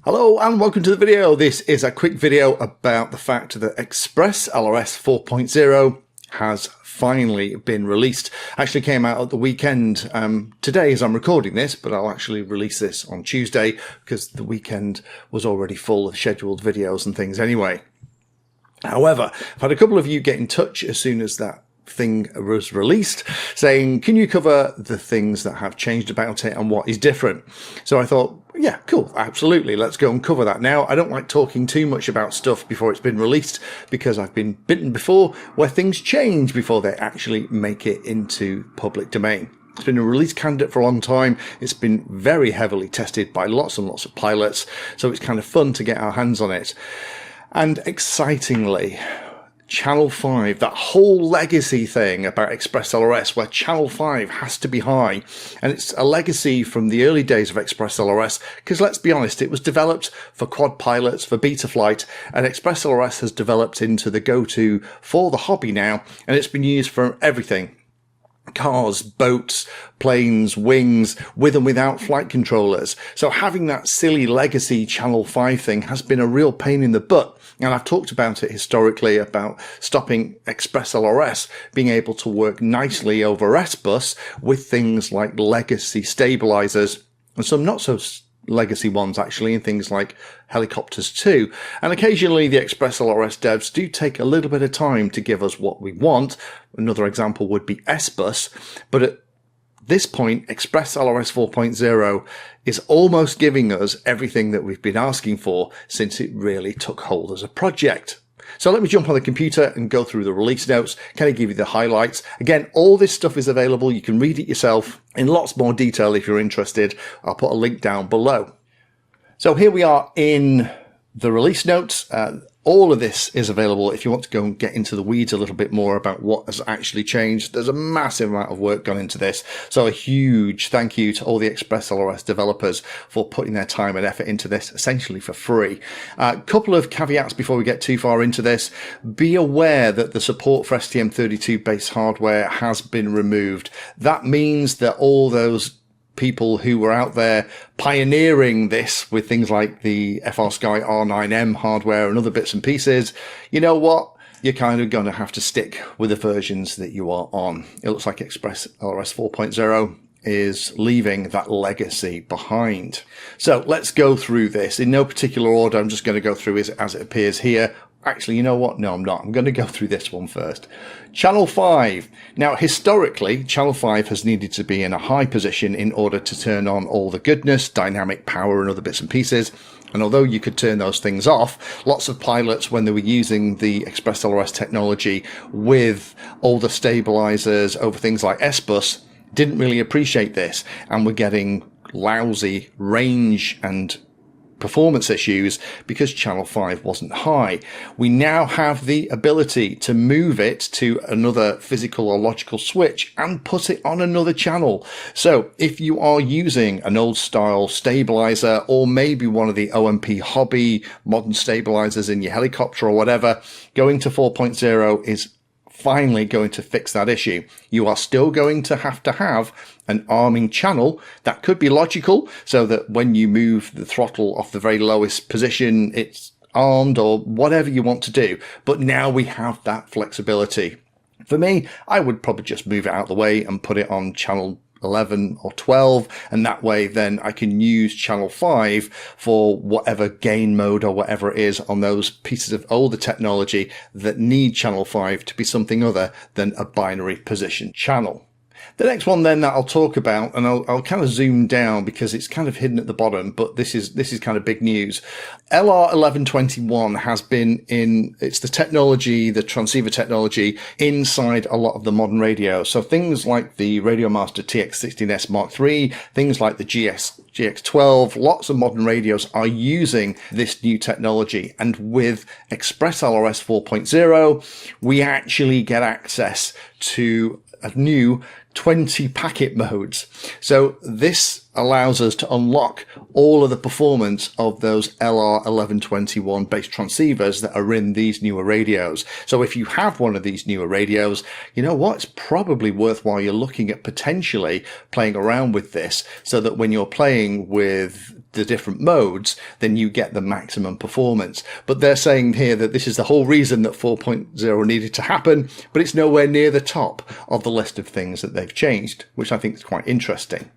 Hello and welcome to the video. This is a quick video about the fact that ExpressLRS 4.0 has finally been released. Actually came out at the weekend today as I'm recording this, but I'll actually release this on Tuesday because the weekend was already full of scheduled videos and things anyway. However, I've had a couple of you get in touch as soon as that thing was released saying, can you cover the things that have changed about it and what is different? So I thought, yeah, cool, absolutely, let's go and cover that. Now, I don't like talking too much about stuff before it's been released because I've been bitten before where things change before they actually make it into public domain. It's been a release candidate for a long time. It's been very heavily tested by lots and lots of pilots, so it's kind of fun to get our hands on it. And excitingly, Channel 5, that whole legacy thing about ExpressLRS where Channel 5 has to be high, and it's a legacy from the early days of ExpressLRS because let's be honest, it was developed for quad pilots, for beta flight, and ExpressLRS has developed into the go-to for the hobby now, and it's been used for everything. Cars, boats, planes, wings, with and without flight controllers. So having that silly legacy Channel 5 thing has been a real pain in the butt. And I've talked about it historically about stopping ExpressLRS being able to work nicely over S-Bus with things like legacy stabilizers and some not so legacy ones actually in things like helicopters too. And occasionally the ExpressLRS devs do take a little bit of time to give us what we want. Another example would be S-Bus, but at this point ExpressLRS 4.0 is almost giving us everything that we've been asking for since it really took hold as a project. So let me jump on the computer and go through the release notes, kind of give you the highlights. Again, all this stuff is available. You can read it yourself in lots more detail if you're interested. I'll put a link down below. So here we are in the release notes. All of this is available if you want to go and get into the weeds a little bit more about what has actually changed. There's a massive amount of work gone into this. So a huge thank you to all the ExpressLRS developers for putting their time and effort into this essentially for free. A couple of caveats before we get too far into this. Be aware that the support for STM32 based hardware has been removed. That means that all those people who were out there pioneering this with things like the FrSky R9M hardware and other bits and pieces, you know what? You're kind of going to have to stick with the versions that you are on. It looks like ExpressLRS 4.0 is leaving that legacy behind. So let's go through this in no particular order. I'm just going to go through it as it appears here. Actually, you know what? No, I'm not. I'm going to go through this one first. Channel 5. Now, historically, Channel 5 has needed to be in a high position in order to turn on all the goodness, dynamic power and other bits and pieces. And although you could turn those things off, lots of pilots, when they were using the ExpressLRS technology with older stabilizers over things like S-Bus, didn't really appreciate this and were getting lousy range and performance issues because Channel 5 wasn't high. We now have the ability to move it to another physical or logical switch and put it on another channel. So if you are using an old style stabilizer or maybe one of the OMP hobby modern stabilizers in your helicopter or whatever, going to 4.0 is finally going to fix that issue. You are still going to have an arming channel. That could be logical, so that when you move the throttle off the very lowest position, it's armed or whatever you want to do. But now we have that flexibility. For me, I would probably just move it out of the way and put it on channel 11 or 12, and that way then I can use Channel 5 for whatever gain mode or whatever it is on those pieces of older technology that need Channel 5 to be something other than a binary position channel. The next one then that I'll talk about, and I'll kind of zoom down because it's kind of hidden at the bottom, but this is kind of big news. LR1121 has been it's the technology, the transceiver technology inside a lot of the modern radios. So things like the Radiomaster TX16S Mark III, things like the GX12, lots of modern radios are using this new technology. And with ExpressLRS 4.0, we actually get access to a new 20 packet modes. So this allows us to unlock all of the performance of those LR1121 based transceivers that are in these newer radios. So if you have one of these newer radios, you know what, it's probably worthwhile you're looking at potentially playing around with this, so that when you're playing with the different modes, then you get the maximum performance. But they're saying here that this is the whole reason that 4.0 needed to happen, but it's nowhere near the top of the list of things that they've changed, which I think is quite interesting.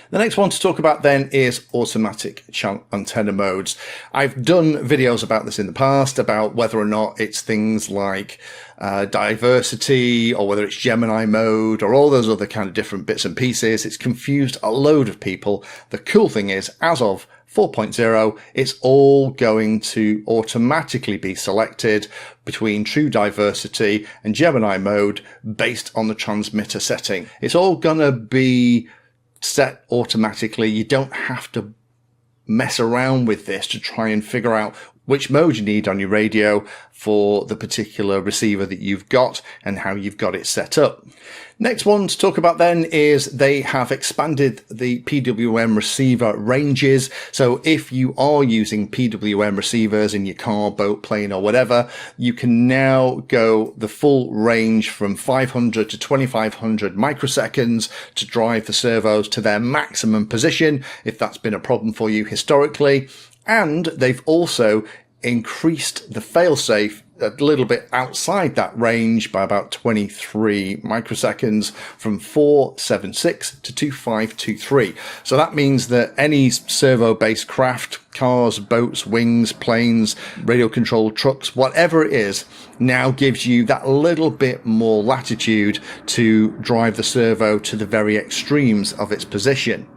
The next one to talk about then is automatic antenna modes. I've done videos about this in the past, about whether or not it's things like diversity, or whether it's Gemini mode, or all those other kind of different bits and pieces. It's confused a load of people. The cool thing is, as of 4.0, it's all going to automatically be selected between true diversity and Gemini mode based on the transmitter setting. It's all going to be set automatically. You don't have to mess around with this to try and figure out which mode you need on your radio for the particular receiver that you've got and how you've got it set up. Next one to talk about then is they have expanded the PWM receiver ranges. So if you are using PWM receivers in your car, boat, plane or whatever, you can now go the full range from 500 to 2500 microseconds to drive the servos to their maximum position if that's been a problem for you historically. And they've also increased the failsafe a little bit outside that range by about 23 microseconds from 476 to 2523. So that means that any servo-based craft, cars, boats, wings, planes, radio-controlled trucks, whatever it is, now gives you that little bit more latitude to drive the servo to the very extremes of its position.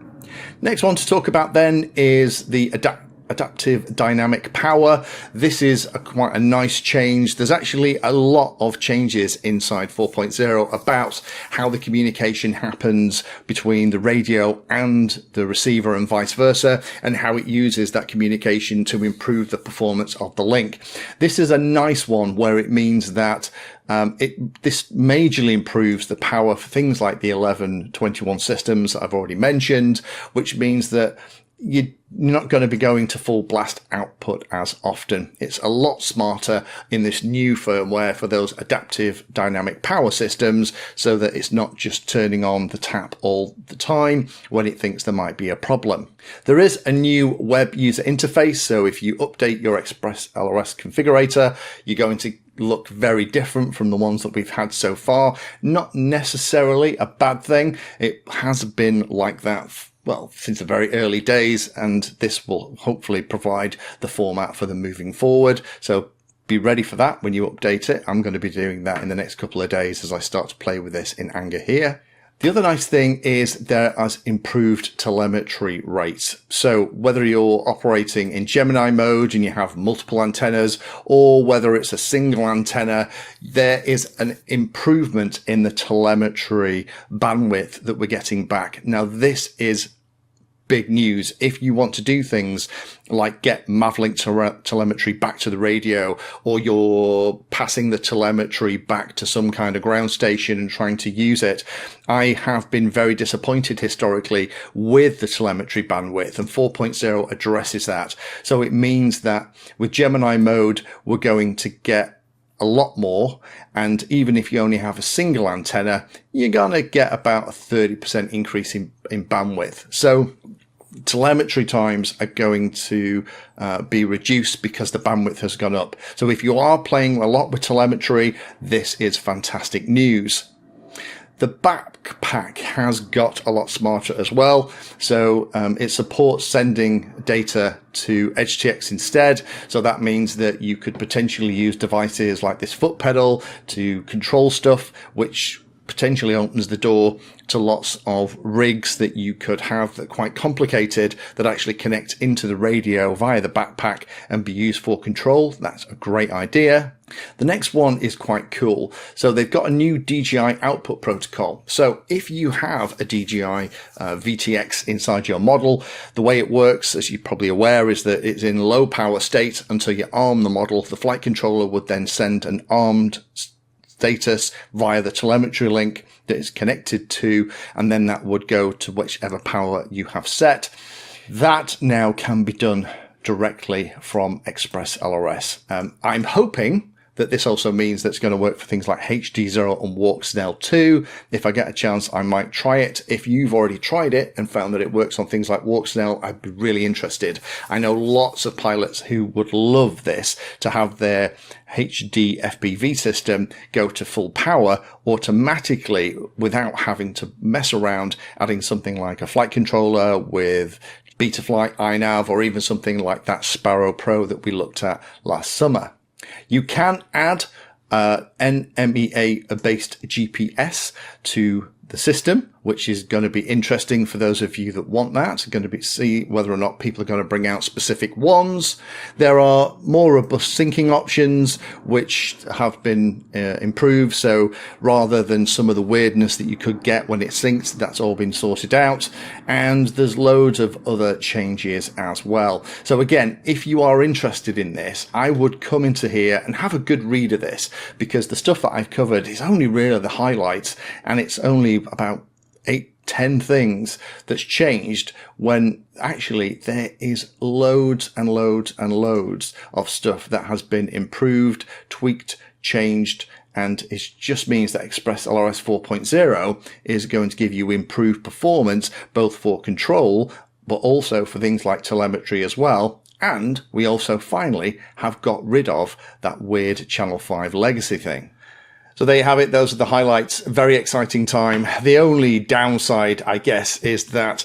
Next one to talk about then is the adaptive dynamic power. This is quite a nice change. There's actually a lot of changes inside 4.0 about how the communication happens between the radio and the receiver and vice versa, and how it uses that communication to improve the performance of the link. This is a nice one where it means that this majorly improves the power for things like the 1121 systems that I've already mentioned, which means that you're not going to be going to full blast output as often. It's a lot smarter in this new firmware for those adaptive dynamic power systems, so that it's not just turning on the tap all the time when it thinks there might be a problem. There is a new web user interface, so if you update your ExpressLRS configurator, you're going to look very different from the ones that we've had so far. Not necessarily a bad thing. It has been like that since the very early days, and this will hopefully provide the format for them moving forward. So be ready for that when you update it. I'm going to be doing that in the next couple of days as I start to play with this in anger here. The other nice thing is there are improved telemetry rates. So whether you're operating in Gemini mode and you have multiple antennas, or whether it's a single antenna, there is an improvement in the telemetry bandwidth that we're getting back. Now, this is big news. If you want to do things like get Mavlink telemetry back to the radio, or you're passing the telemetry back to some kind of ground station and trying to use it, I have been very disappointed historically with the telemetry bandwidth, and 4.0 addresses that. So it means that with Gemini mode, we're going to get a lot more, and even if you only have a single antenna, you're going to get about a 30% increase in bandwidth. So telemetry times are going to be reduced because the bandwidth has gone up. So if you are playing a lot with telemetry, this is fantastic news. The backpack has got a lot smarter as well. So it supports sending data to HTX instead. So that means that you could potentially use devices like this foot pedal to control stuff, which potentially opens the door to lots of rigs that you could have that are quite complicated, that actually connect into the radio via the backpack and be used for control. That's a great idea. The next one is quite cool. So they've got a new DJI output protocol. So if you have a DJI VTX inside your model, the way it works, as you're probably aware, is that it's in low power state until you arm the model. The flight controller would then send an armed status via the telemetry link that is connected to, and then that would go to whichever power you have set. That now can be done directly from ExpressLRS. I'm hoping that this also means that it's going to work for things like HD0 and Walk Snell 2. If I get a chance, I might try it. If you've already tried it and found that it works on things like Walk Snell, I'd be really interested. I know lots of pilots who would love this, to have their HD FPV system go to full power automatically without having to mess around adding something like a flight controller with Betaflight, iNav, or even something like that Sparrow Pro that we looked at last summer. You can add NMEA-based GPS to the system, which is going to be interesting for those of you that want that. Going to see whether or not people are going to bring out specific ones. There are more robust syncing options which have been improved, so rather than some of the weirdness that you could get when it syncs, that's all been sorted out. And there's loads of other changes as well. So again, if you are interested in this, I would come into here and have a good read of this, because the stuff that I've covered is only really the highlights, and it's only about 8-10 things that's changed, when actually there is loads and loads and loads of stuff that has been improved, tweaked, changed, and it just means that ExpressLRS 4.0 is going to give you improved performance, both for control but also for things like telemetry as well. And we also finally have got rid of that weird Channel 5 legacy thing. So there you have it. Those are the highlights. Very exciting time. The only downside, I guess, is that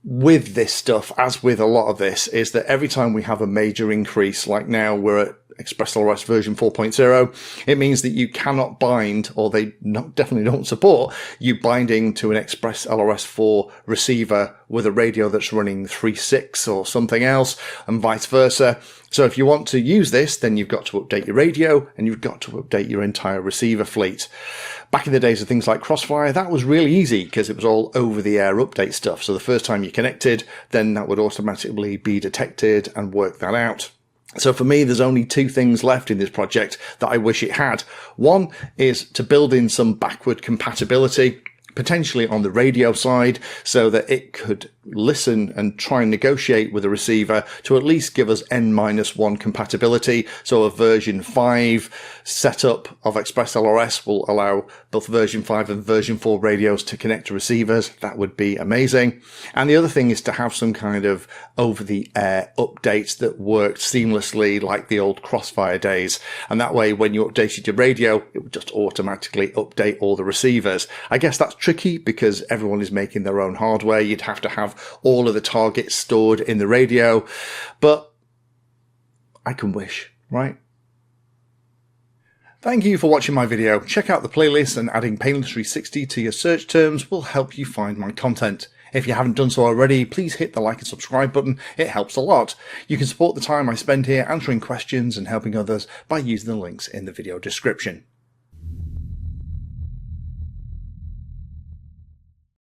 with this stuff, as with a lot of this, is that every time we have a major increase, like now we're at ExpressLRS version 4.0, it means that you cannot bind, or they definitely don't support you binding to an ExpressLRS 4 receiver with a radio that's running 3.6 or something else, and vice versa. So if you want to use this, then you've got to update your radio and you've got to update your entire receiver fleet. Back in the days of things like Crossfire, that was really easy because it was all over-the-air update stuff. So the first time you connected, then that would automatically be detected and work that out. So for me, there's only two things left in this project that I wish it had. One is to build in some backward compatibility, potentially on the radio side, so that it could listen and try and negotiate with a receiver to at least give us N-1 compatibility. So a version 5 setup of ExpressLRS will allow both version 5 and version 4 radios to connect to receivers. That would be amazing. And the other thing is to have some kind of over-the-air updates that worked seamlessly like the old Crossfire days. And that way, when you updated your radio, it would just automatically update all the receivers. I guess that's tricky because everyone is making their own hardware. You'd have to have all of the targets stored in the radio, but I can wish, right? Thank you for watching my video. Check out the playlist, and adding Pedantry 60 to your search terms will help you find my content. If you haven't done so already, please hit the like and subscribe button. It helps a lot. You can support the time I spend here answering questions and helping others by using the links in the video description.